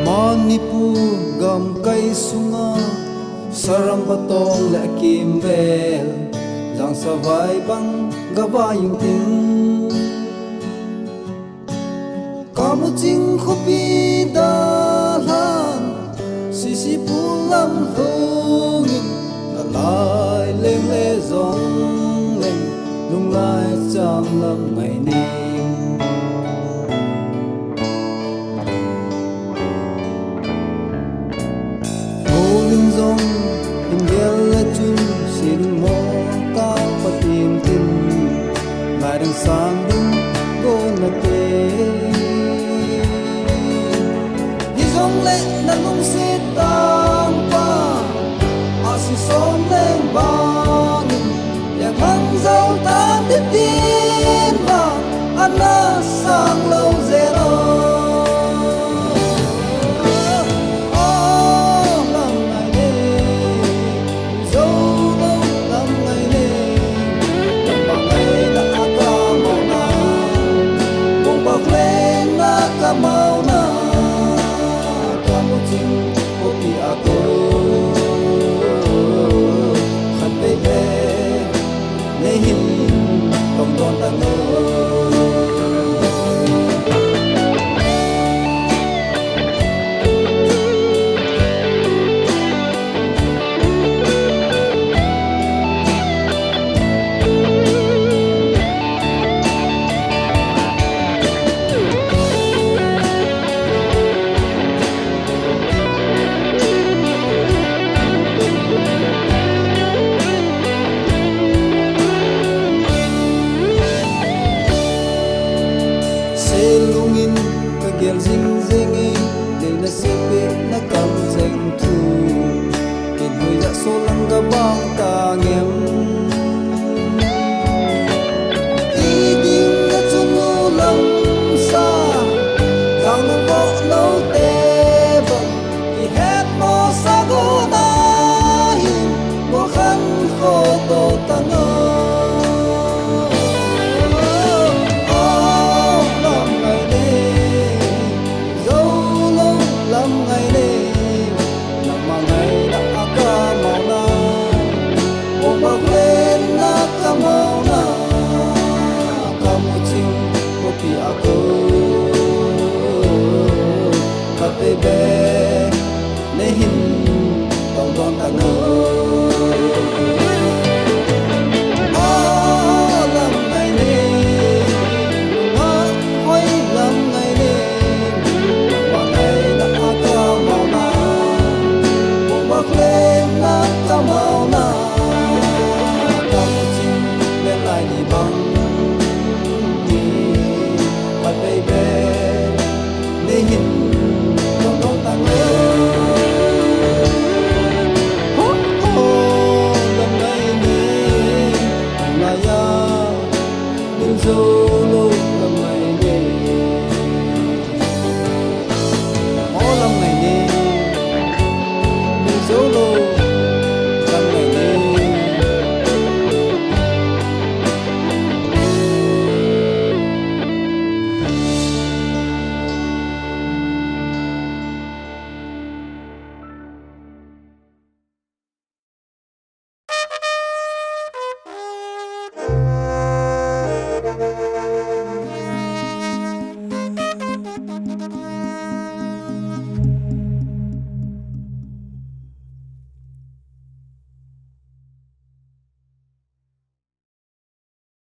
Manipur gam kai sunga saram batong le kim vel jang savai bang gawayung ting kamu ching khopi da lan sisi pulam hongin kalai leng le zong leng lung lai chang lam ngày ni dòng hình ghé là chung xin mô cao và tìm tin lại đằng sáng đúng cô là tê đi dòng lệ là nông xe tăng pa à si xóm lên bao nghìn nhà mang dâu ta tiếp tin vào ăn na sang lâu dễ rồi mau na kamu ching kopi aku khan pe be nei hin tong don ta no lungin ka gel zing zingi le na sepe na kam zeng thu in hui ja so lang ga bang ta ngem i ding na chu nu lam sa jang na bo no te bo i het mo sa go na hi mo khan kho to ta no aku kape be nehin tong don ta no